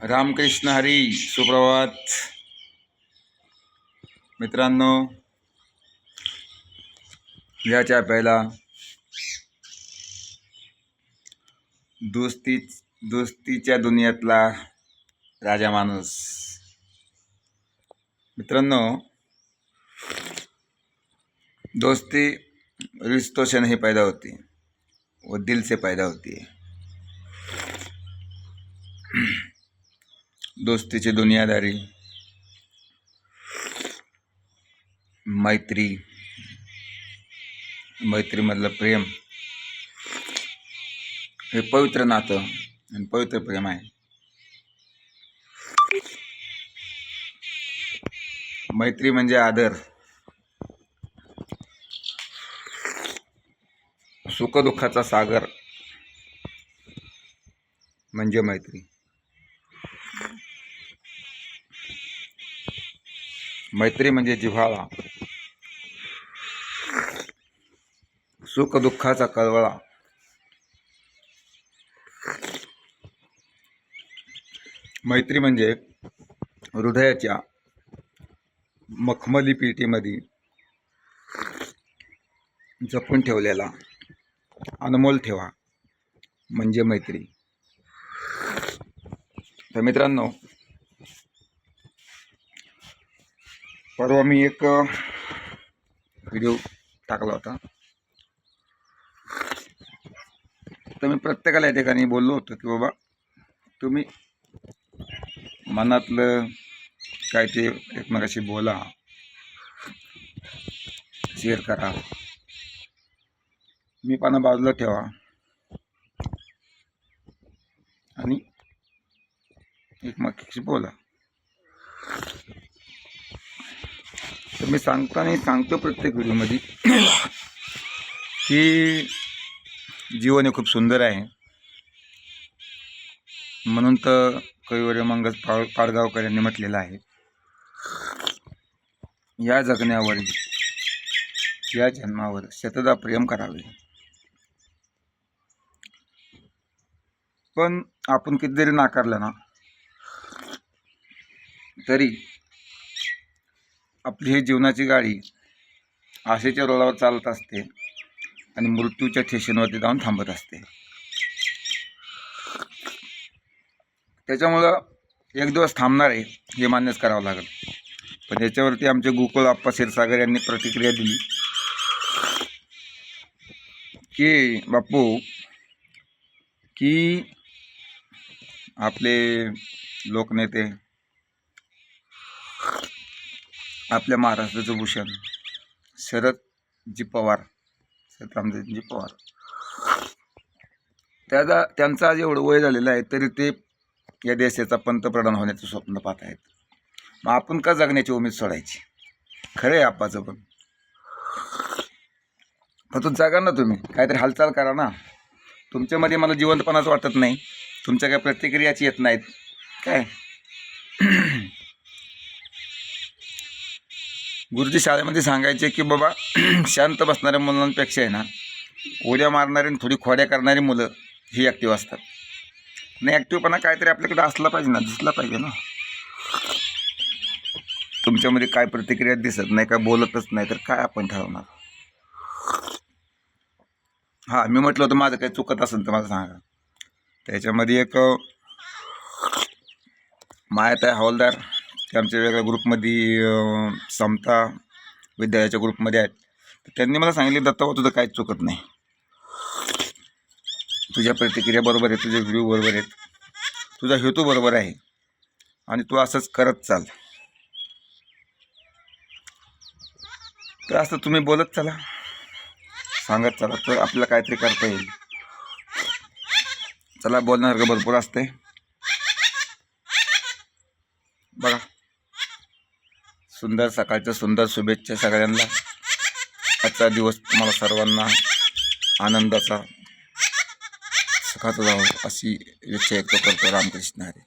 रामकृष्ण हरी. सुप्रभात मित्रांनो. याच्या पहिला दोस्तीच्या दुनियेतला राजा माणूस. मित्रांनो, दोस्ती रिश्तों से नहीं पैदा होती, वो दिल से पैदा होती है. दोस्तीची दुनियादारी, मैत्रीमधलं प्रेम हे पवित्र नातं आणि पवित्र प्रेम आहे. मैत्री म्हणजे आदर, सुखदुःखाचा सागर म्हणजे मैत्री. मैत्री म्हणजे जिव्हाळा, सुखदुःखाचा कळवळा. मैत्री म्हणजे हृदयाच्या मखमली पेटीमध्ये जपून ठेवलेला अनमोल ठेवा म्हणजे मैत्री. तर मित्रांनो, परवा मी एक व्हिडिओ टाकला होता. तर मी प्रत्येकाला या ठिकाणी बोललो होतो की बाबा, तुम्ही मनातलं काय ते एकमेकाशी बोला, शेअर करा, मी पाना बाजूला ठेवा आणि एकमेकाशी बोला. तर मी सांगतो प्रत्येक व्हिडिओमध्ये की जीवन हे खूप सुंदर आहे. म्हणून तर कविवर्य मंगल पाडगावकर यांनी म्हटलेलं आहे, या जगण्यावर या जन्मावर शतदा प्रेम करावे. पण आपण किती जरी नाकारलं ना तरी आपली ही जीवनाची गाडी आशेच्या रुळावर चालत असते आणि मृत्यूच्या स्टेशनवरती जाऊन थांबत असते. त्याच्यामुळं एक दिवस थांबणार आहे हे मान्यच करावं लागेल. पण याच्यावरती आमचे गोकुळ आप्पा क्षीरसागर यांनी प्रतिक्रिया दिली की बापू, की आपले लोकनेते, आपल्या महाराष्ट्राचं भूषण शरदजी पवार, रामजी पवार, त्यांचं आज एवढं वय झालेलं आहे तरी ते या देशाचा पंतप्रधान होण्याचं स्वप्न पाहत आहेत. मग आपण का जगण्याची उमेद सोडायची? खरं आहे आप्पाचं, पण तो जागा ना, तुम्ही काहीतरी हालचाल करा ना. तुमच्यामध्ये मला जिवंतपणाच वाटत नाही, तुमच्या काय प्रतिक्रियाच येत नाहीत काय. गुरुजी शाळेमध्ये सांगायचे की बाबा, शांत बसणाऱ्या मुलांपेक्षा आहे ना, उड्या मारणारी आणि थोडी खोड्या करणारी मुलं ही ॲक्टिव्ह असतात. नाही, ॲक्टिव्हपणा काहीतरी आपल्याकडे असला पाहिजे ना, दिसला पाहिजे ना. तुमच्यामध्ये काय प्रतिक्रिया दिसत नाही, काय बोलतच नाही, तर काय आपण ठरवणार? हां, मी म्हटलं होतं माझं काही चुकत असेल तर मला सांगा. त्याच्यामध्ये एक मायाताई हवालदार, ते आमच्या वेगळ्या ग्रुपमध्ये समता विद्यालयाच्या ग्रुपमध्ये आहेत. तर त्यांनी मला सांगितले, दत्ता तुझं काहीच चुकत नाही, तुझ्या प्रतिक्रिया बरोबर आहे, तुझे व्हिडिओ बरोबर आहेत, तुझा हेतू बरोबर आहे आणि तू असंच करत चाल. तर असं तुम्ही बोलत चला, सांगत चला, तर आपल्याला काहीतरी करता येईल. चला, बोलण्यासारखं भरपूर असते बघा. सुंदर सकाळच्या सुंदर शुभेच्छा सगळ्यांना. आजचा दिवस तुम्हाला सर्वांना आनंदाचा, सुखाचा जावो अशी इच्छा व्यक्त करतो. रामकृष्ण हरी.